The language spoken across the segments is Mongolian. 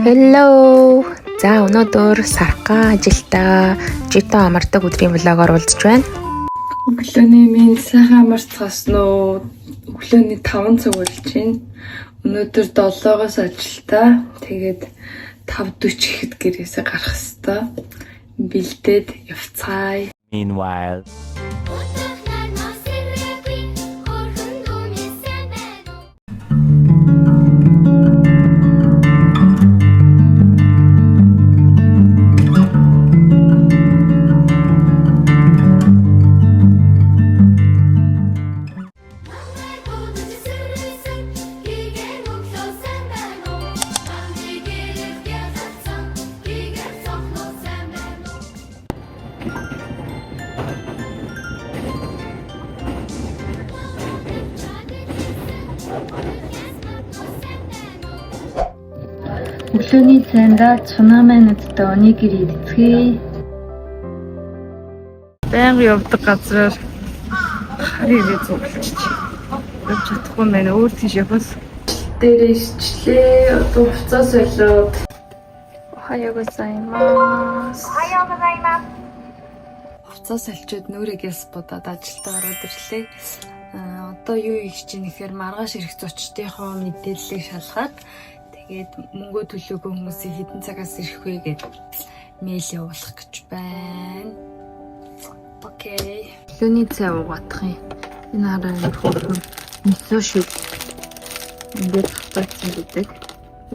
Hello! За өнөөдөр сархаа ажилдаа житoo амардаг өдрийн влогоор уулзж байна. Өглөөний минь сайхан амарцгаас нөө өглөөний 5 цаг болж байна. Өнөөдөр 7-оос ажилдаа. Тэгээд 5:40 ихэд гэрээсээ гарах хэвээр. Бэлдээд явцгаая. Meanwhile. өглөөний цайндаа цунамай надтай онигири идцгээе. Байнга явдаг газраар харийг зурлчих. Явж чадахгүй мэн өөр тийш явах. Дээр ишчлээ. Одоо хуцаа солиод. Ohayou gozaimasu. Хуцаа соличоод нүрэгээс бодоод ажилдаа ороод ирлээ. Одоо юу хийж чинь гэхээр маргааш ирэх зочдынхоо мэдээллийг шалгаад тэгээд мөнгө төлөөгүй хүмүүсийн хэдэн цагаас ирэх вэ гэдэг мэйл явуулах гэж байна. Окей. Өглөөний цай уугаадах юм. Энэ хараа нэг хөрхөн мисо шиг ингээд хатсан гэдэг.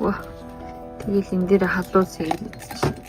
Ваа. Тэгэл энэ дээр халуун сэгэлээ.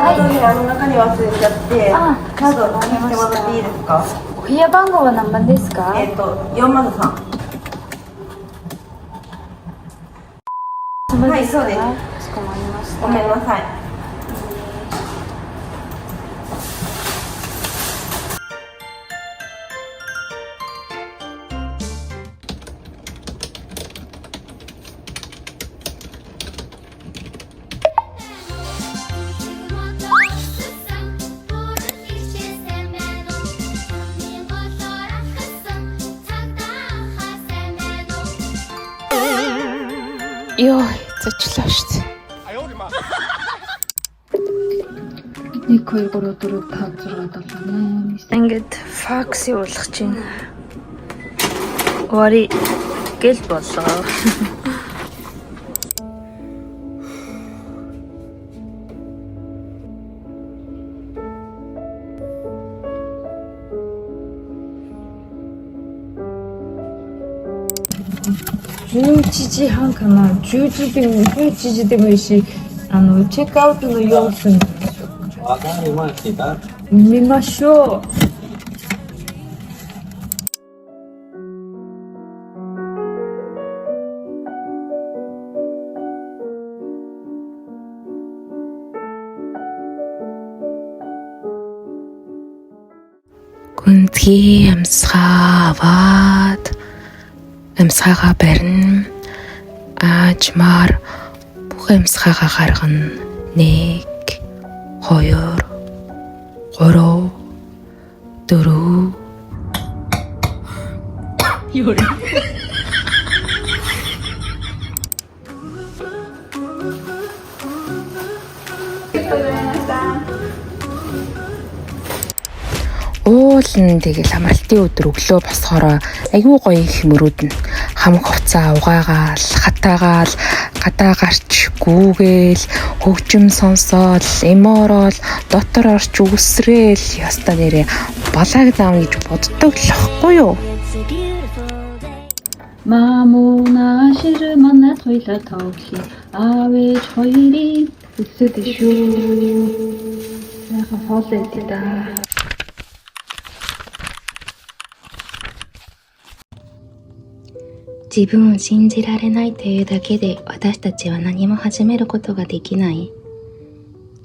はい、中に忘れちゃって、カードをしてもらっていいですか？お部屋番号は何番ですか403。はい、そうです。かしこまりました。ごめんなさい。Йой, зочлоо шүү дээ. 1 2 3 4 5 6 7 8 Ингээд факс явуулах чинь. Вари гэл болоо.11時半かな。10時でも11時でもいいし、チェックアウトの様子見ましょう。Гүнзгий амсгаа аваад амсгаагаа барина. Аажмаар бүх амсгаагаа гаргана. 1 2 3 4 Йори. Уулын тэгэл амралтын өдөр өглөө босохороо аюу гоё хэмрүүд нь хамаг хувцаа угаагаал, хатаагаал, гадаа гарч гүүгээл, хөгжим сонсоол, эмоорол, дотор орч үсрээл яста нэрээ балааг даав гэж боддог л ахгүй юу? Мамуна шир манайд хоёлаа тоглоё. Аав ээж хоёрын өсөд шүү. Яха хоолойд да. 自分を信じられないというだけで私たちは何も始めることができない。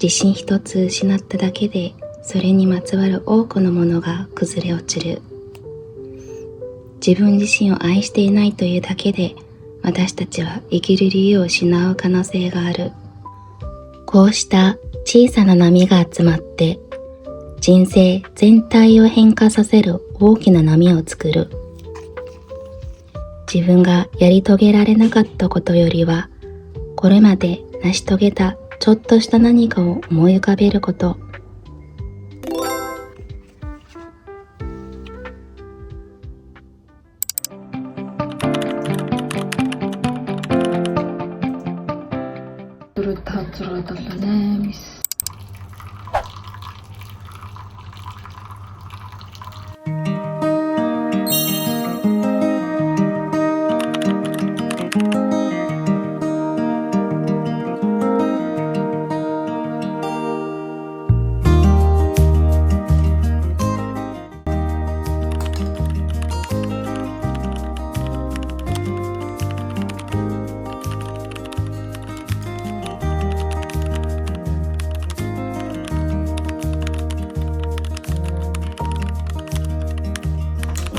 自信一つ失っただけで、それにまつわる多くのものが崩れ落ちる。自分自身を愛していないというだけで、私たちは生きる理由を失う可能性がある。こうした小さな波が集まって、人生全体を変化させる大きな波を作る。自分がやり遂げられなかったことよりは、これまで成し遂げたちょっとした何かを思い浮かべること。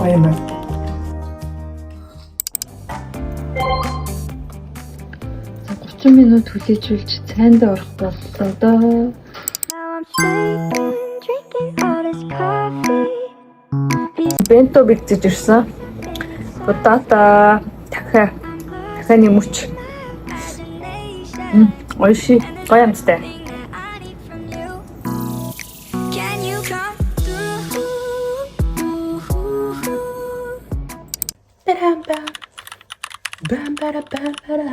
Баямаа. За 30 минут хүлээжүүлж цайнд орох боллоо доо. Now I'm sleeping, drinking all this coffee. Бенто бэлдэж ирсэн. Потата, дахианы мөч. Ойши, гоё амттай. Can you come through? Bam bada bam bada.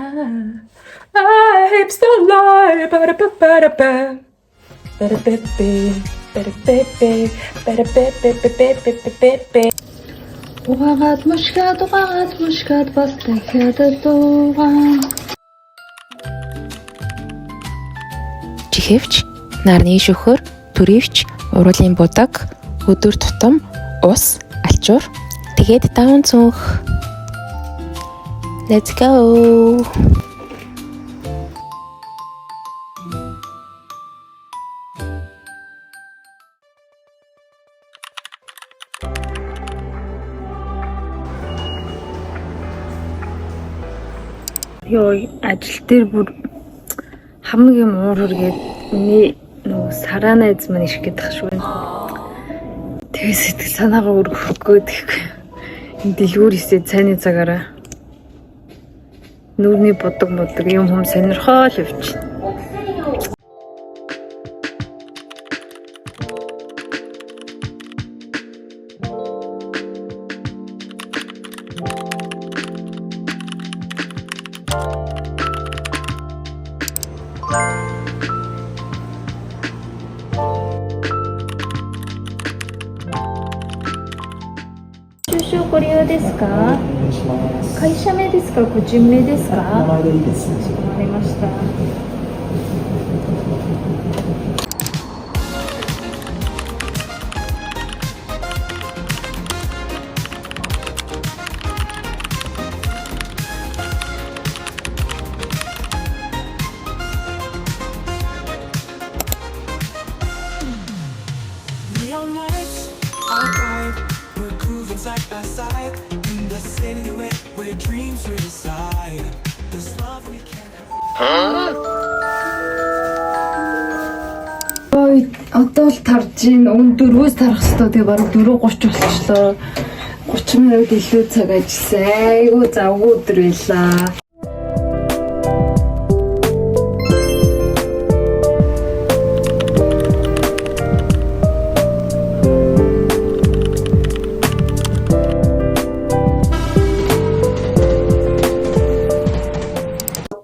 I'm still alive. Bada bada bam. Bada baby. Bada baby. Bada baby baby. Угаагаад мушгаад бас дахиад дуугаан. Чихэвч, нарны шөхөр, төрөвч, уруулын будаг, өдөр тутам, ус, алчуур, тэгээд даван цүнх. Let's go. Йоо, ажил дээр бүр хамгийн муур үргээд нөгөө сараана эз маань ишгээд тах шүү. Тэгээ сэтгэл санаагаа өргөхгөө тэгэхгүй. Энэ дэлгүүр хийсээ цайны цагаараа нүрний бодог юм хүм сонирхол явчих. Shushu ご利用ですか？会社名ですか？個人名ですか？名前でいいです。わかりました。Neon lights are bright. We're grooving side by side in the city where dreams reside. This love we can't. Ой, одоо л тарж ийн. Өн 4-өөс тарах хэвээр тэгээ баруун 4:30 болчихлоо. 30 минут илүү цаг ажилласан. Айгуу завгүй өдөр байлаа.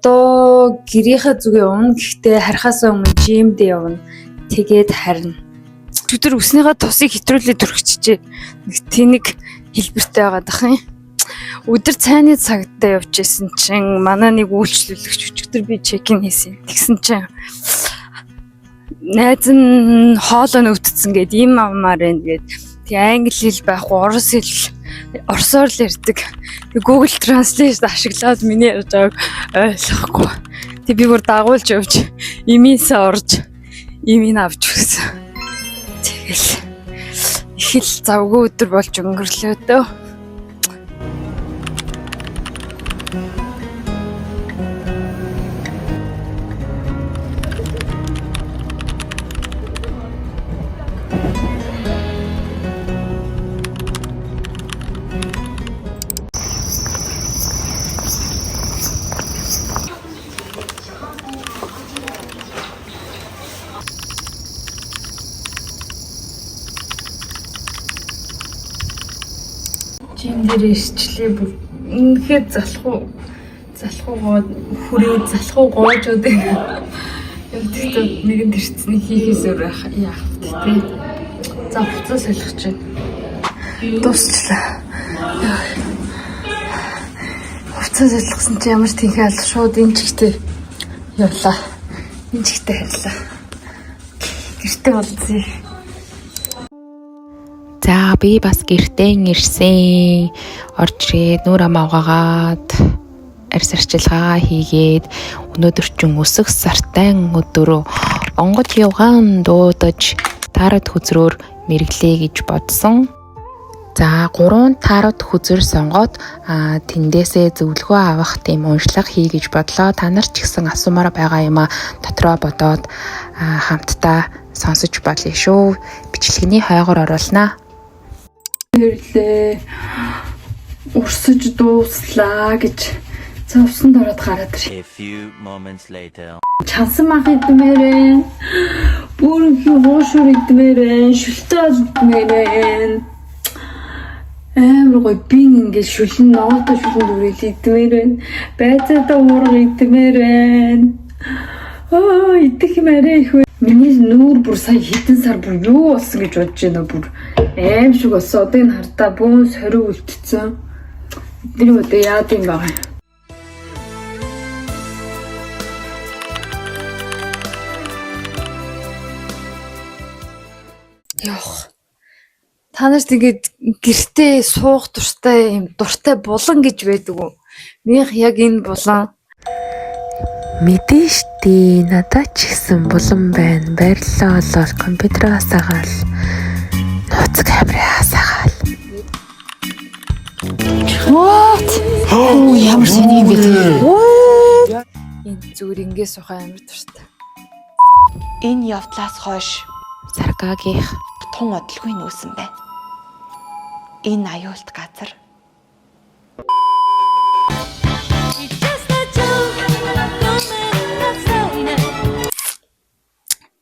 Одоо гэрийнхээ зүгээ явна. Гэхдээ харихаасаа өмнө жимд явна. Тэгээд харна. Өдөр өснийхөө тусыг хэтрүүлээд өргөчжээ. Нэг тэнэг хэлбэртэй байгаад ах юм. Өдөр цайны цагтаа явж исэн чинь манай нэг үйлчлүүлэгч өчигдөр би чекин хийсэн. Тэгсэн чинь найз нь хоолоо өвдсөн гэд ийм амаар байна гэд. Тэг англи хэл байхгүй, орос хэл орсоор л ярьдаг. Google Translate ашиглаад миний ярьж байгааг ойлгохгүй. Тэг би бүр дагуулж явж имээсээ орж Имийг авч өгсөн. Тэгэл их л завгүй өдөр болж өнгөрлөө дөө. Чин дээр ирчлээ бүр үнэхээр залхуу гоожууд өвдөлтөд нэгэнд ирцний хийхээс өөр яах вэ? За буцаа солих чинь. Дуслаа. Буцаа солихсон чи ямар тийхээ алах шууд энэ чигтээ явлаа. Энэ чигтээ харьлаа. Гэртээ болцсон. За би бас гэртээ ирсэн. Орж ирээд нүур амаа угаагаад арьс арчилгаа хийгээд өнөөдөр чин өсөх сартай өдөрөө онгод явгаан дуудаж таарад хүзрөөр мэрглээ гэж бодсон. За 3 таарад хүзэр сонгоод тэндээсээ зөвлөгөө авах тийм уншлага хий гэж бодлоо. Та нар ч гэсэн асуумаар байгаа юм дотроо бодоод хамтдаа сонсож болно шүү. Бичлэгийн хойгоор оруулнаа. Хэрлээ. Урсаж дууслаа гэж цавсанд ороод гараад ир. A few moments later. Чансан мах идмээрэн. Бүр хуушур идмээрэн. Шүлтөөж идмээрэн. Амар гоё би ингээд шүлэн ногоотой шүлэн дүрэл идмээрэн. Байцаатаа уурга идмээрэн. Идэх юм арай их вэ. Миний нүүр бүр сая хитэн сар бүр юу болсон гэж бодож байна бүр. Аим шиг болсон. Одоо энэ хартаа бөөн сорив үлдсэн. Эдний үдэ яад юм байгаа. Йох. Та нарт ингээд гэртээ суух дуртай юм дуртай булан гэж байдаг уу? Минийх яг энэ булан. Мэдэн штий. Надад ч гэсэн булан байна. Баярлалаа олол компьютераас агаал. Нууц камераас агаал. What? Оо ямар сони юм бэ? Энэ зүгээр ингээд сухаа амар дуртай. Энэ явдлаас хойш Саргагийнх тун одлгүй нүүсэн байна. Энэ аюулт газар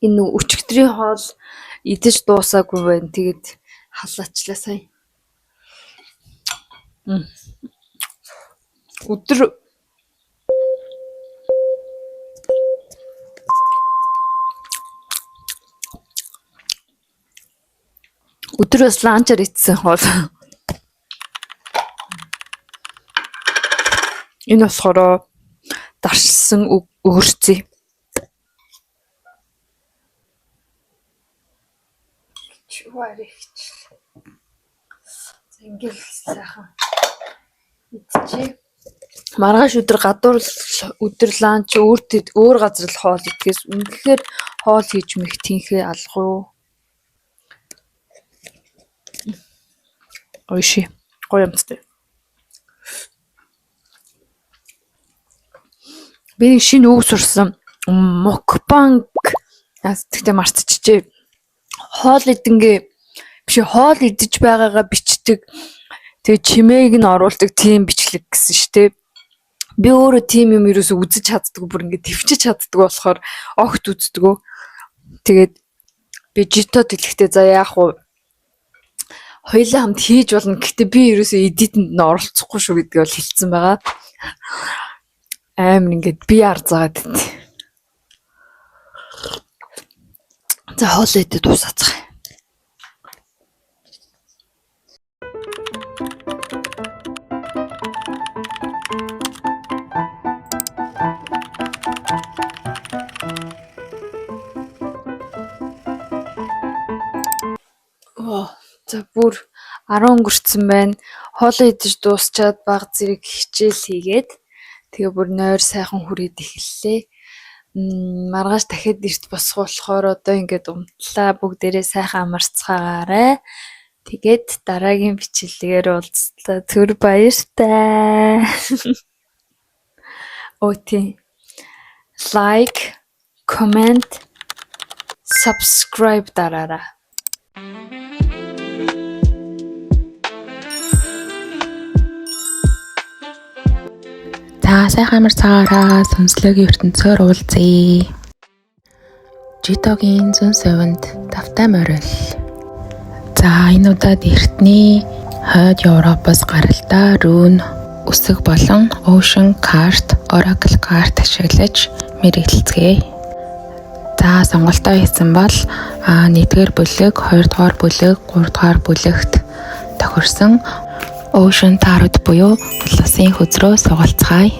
Энэ өчигдрийн хоол идэж дуусаагүй байна. Тэгээд халаачлаа сая. Өдрөөс ланчаар идсэн хоол. Энэ болохоор даршсан өгөрцөө. Чуарэгч. Зингэл сайхан. Идчихээ. Маргааш өдөр гадуур өдөр ланч өөр газар л хоол идэхээс үнэхээр хоол хийж мэх тийнхээ алах уу. Ойши. Гоё юмстай. Би шинэ үг сурсан. Мукбанг. Тэгтээ марцчихжээ. Хоол идэнгээ биш хоол идэж байгаагаа бичдэг. Тэгээ чимээг нь оруулдаг тийм бичлэг гэсэн штэ. Би өөрөө тийм юм ерөөсө үзэж чаддаг бүр ингэ төвчж чаддаг болохоор огт үздэг. Тэгээд би житод хэлэхдээ за яах вэ? Хоёлаа хамт хийж болно. Гэхдээ би ерөөсөө эдитэнд нь оролцохгүй шүү гэдгийг бол хэлсэн байгаа. Амар ингээд би арзаагаад байт. За хоол идээд дуусаацгаая. За бүр 10 өнгөрцөн байна. Хоолоо идэж дуусчаад баг зэрэг хичээл хийгээд тэгээ бүр нойр сайхан хүрээд эхэллээ. маргааш дахиад эрт босох болохоор одоо ингээд унтлаа бүгдээрээ сайхан амарцгаагаарай. Тэгээд дараагийн бичлэгээр уулзлаа. Түр баяртай. Окей. Like, comment, subscribe дараарай. За сайхан амарцгаараа сонслогийн ертөнцөөр уулзъя. Житогийн зүүн совинд давтай морил. За энэ удаад эртний хойд Европоос гаралтай рун үсэг болон Ocean Card, Oracle Card ашиглаж мэрэгчлцгээе. За сонголтоо хийсэн бол 1-р бүлэг, 2-р бүлэг, 3-р бүлэгт тохирсон Ocean Tarot буюу улсын хөзрөө сугалцгаая.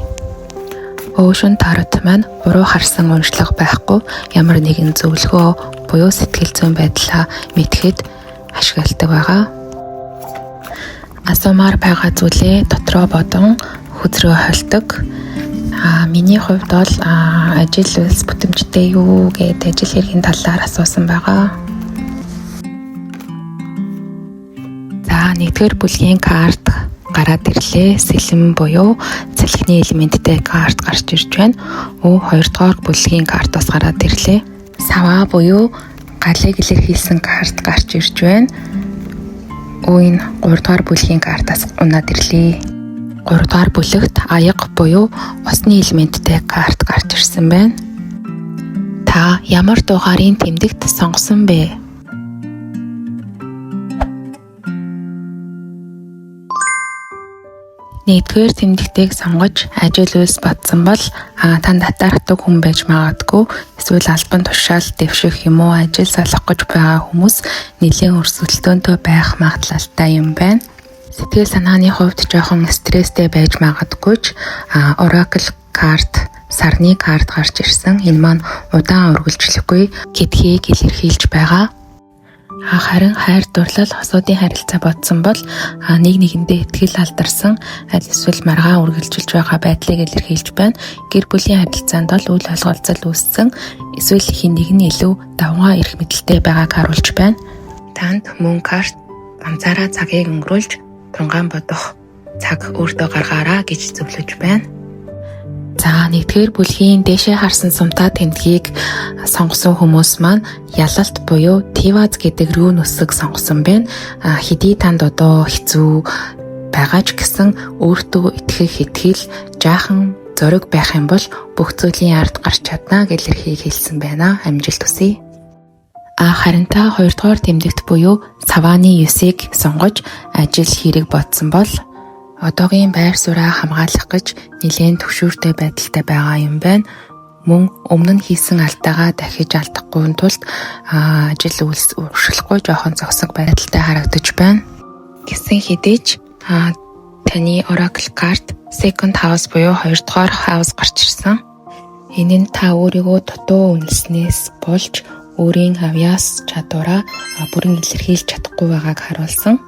Ocean Tarot маань буруу харсан уншлага байхгүй, ямар нэгэн зөвлөгөө буюу сэтгэл зүйн байдлаа мэдхэд ашигладаг байгаа. Асуумаар байгаа зүйлээ дотроо бодон хөзрөө хольдог. Миний хувьд бол ажил үйлс бүтэмжтэй юу гэдэг ажил хэргийн талаар асуусан байгаа. За 1-р бүлгийн карт гараад ирлээ. Сэлэм буюу салхины элементтэй карт гарч ирж байна. 2-р бүлгийн карт бас гараад ирлээ. Сава буюу галыг илэрхийлсэн карт гарч ирж байна. Энэ 3-р бүлгийн картаас унаад ирлээ. 3-р бүлэгт аяга буюу усны элементтэй карт гарч ирсэн байна. Та ямар дугаарыг тэмдэгт сонгосон бэ? Нэгдүгээр тэмдэгтийг сонгож ажил үйлс батсан бол танд хатаархдаг хүн байж магадгүй, эсвэл албан тушаал дэвших юм уу ажил салах гэж байгаа хүмүүс нэлийн өрсөлдөөнтэй байх магадлалтай юм байна. Сэтгэл санааны хувьд жоохон стресстэй байж магадгүй ч Oracle карт, сарны карт гарч ирсэн. Энэ маань удаан үргэлжлэхгүй гэдгийг илэрхийлж байгаа. Харин хайр дурлал хосуудын харилцаа бодсон бол нэг нэгэндээ итгэл алдарсан аль эсвэл маргаан үргэлжилж байгаа байдлыг илэрхийлж байна. Гэр бүлийн харилцаанд бол үл холгоолцол үүссэн эсвэл хин нэг нь илүү давгаа эрх мэдэлтэй байгааг харуулж байна. Танд мөн карт ганцаараа цагийг өнгөрүүлж тунгаан бодох цаг өөртөө гаргаараа гэж зөвлөж байна. За 1-р бүлгийн дээшээ харсан сумтаа тэмдгийг сонгосон хүмүүс маань ялалт буюу Tivaz гэдэг рүү нүсэг сонгосон байна. Хэдий танд одоо хэцүү байгаа ч гэсэн өөртөө итгэх итгэл жаахан зориг байх юм бол бүх зүйлийн ард гарч чадна гэж хэлсэн байна. Амжилт хүсье. Харин та 2-р тэмдэгт буюу Savani 9-ыг сонгож ажил хэрэг бодсон бол одоогийн байр сууриа хамгаалах гэж нэлээд төвшөөртэй байдалтай байгаа юм байна. Мөн өмнө нь хийсэн алдаагаа дахиж алдахгүй тулд ажил үйлс уршилахгүй жоохон зогсог байдалтай харагдаж байна. Гэсэн хэдий ч таны Oracle карт Second House буюу 2-р house гарч ирсэн. Энэ нь та өөрийгөө дутуу үнэлснээс болж өөрийн авьяас чадвараа бүрэн илэрхийлж чадахгүй байгааг харуулсан.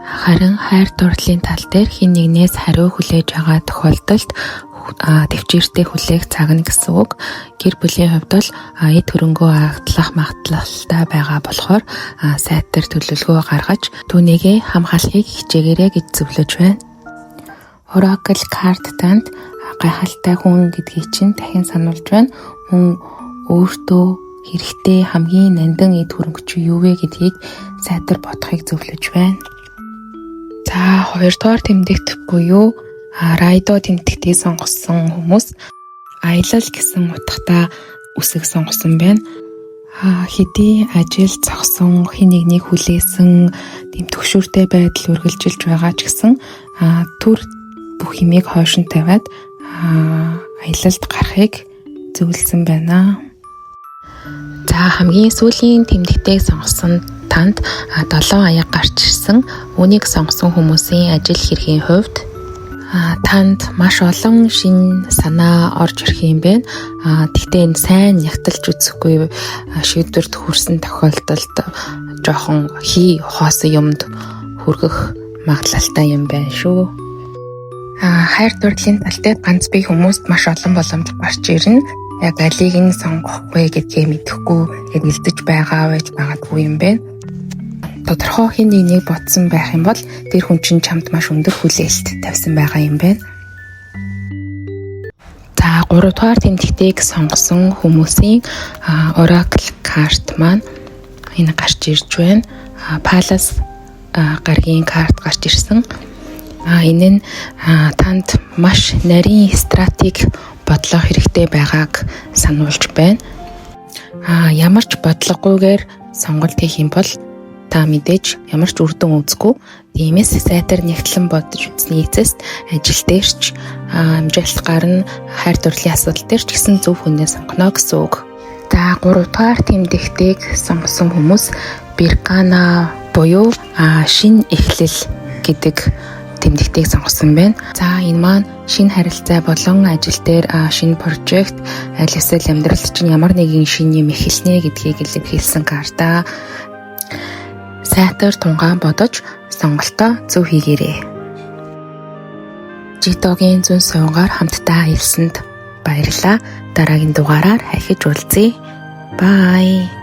Харин хайр дурлалын тал дээр хин нэгнээс хариу хүлээж байгаа тохиолдолд төвчээртэй хүлээх цагна гэсэн үг. Гэр бүлийн хувьд бол эд хөрөнгөө агтлах магадлалтай байгаа болохоор сайтар төлөвлөгөө гаргаж түүнийгээ хамгаалахыг хичээгээрэй гэж зөвлөж байна. Oracle карт танд гайхалтай хүн гэдгийг чинь дахин сануулж байна. Мөн өөртөө хэрэгтэй хамгийн нандин эд хөрөнгө чи юу вэ гэдгийг сайтар бодохыг зөвлөж байна. За 2-р тэмдэгт буюу Raido тэмдэгтийг сонгосон хүмүүс аялал гэсэн утгатай үсэг сонгосон байна. Хэдий ажил зогсон, хин нэгнийг хүлээсэн, тэм төгшөөртэй байдал үргэлжилж байгаа ч гэсэн түр бүх юмыг хойш нь тавиад аялалд гарахыг зөвлөсөн байна. За хамгийн сүүлийн тэмдэгтийг сонгосон танд 7 аяга гарч ирсэн. Үүнийг сонгосон хүмүүсийн ажил хэргийн хувьд танд маш олон шин санаа орж ирэх юм байна. Тэгтээ энэ сайн ягталж үзэхгүй шийдвэрт хүрсэн тохиолдолд жоохон хоосон юмд хүргэх магадлалтай юм байна шүү. Хайр дурлалын тал дээр ганц бие хүмүүст маш олон боломж гарч ирнэ. яг алийг нь сонгох вэ гэдгээ мэдэхгүй эргэлдэж байгаа байж магадгүй юм байна. Тодорхой хэн нэгнийг бодсон байх юм бол тэр хүн чинь чамд маш өндөр хүлээлт тавьсан байгаа юм байна. За 3 дугаар тэмдэгтийг сонгосон хүмүүсийн Oracle карт маань энэ гарч ирж байна. Palace гаргийн карт гарч ирсэн. Энэ нь танд маш нарийн стратеги бодлого хэрэгтэй байгааг сануулж байна. Ямар ч бодлогогүйгээр сонголт хийх юм бол та мэдээж ямар ч үр дүн үзэхгүй. Тиймээс сайтар нэгтлэн бодож үзсний эцэст ажил дээрч амжилт гарна, хайр дурлалын асуудал дээр ч гэсэн зөв хүнээ сонгоно гэсэн үг. За 3 дугаар тэмдэгтийг сонгосон хүмүүс Birgana буюу шин эхлэл гэдэг тэмдэгтийг сонгосон байна. За энэ маань шинэ харилцаа болон ажил дээр шинэ прожект, аль эсвэл амьдралд чинь ямар нэгэн шинэ юм эхэлнэ гэдгийг илэрхийлсэн карта. Сайтар тунгаан бодож сонголтоо зөв хийгээрэй. Житогийн зүүн сувгаар хамтдаа хэлсэнд баярлалаа. Дараагийн дугаараар ахиж уулзъя. Bye.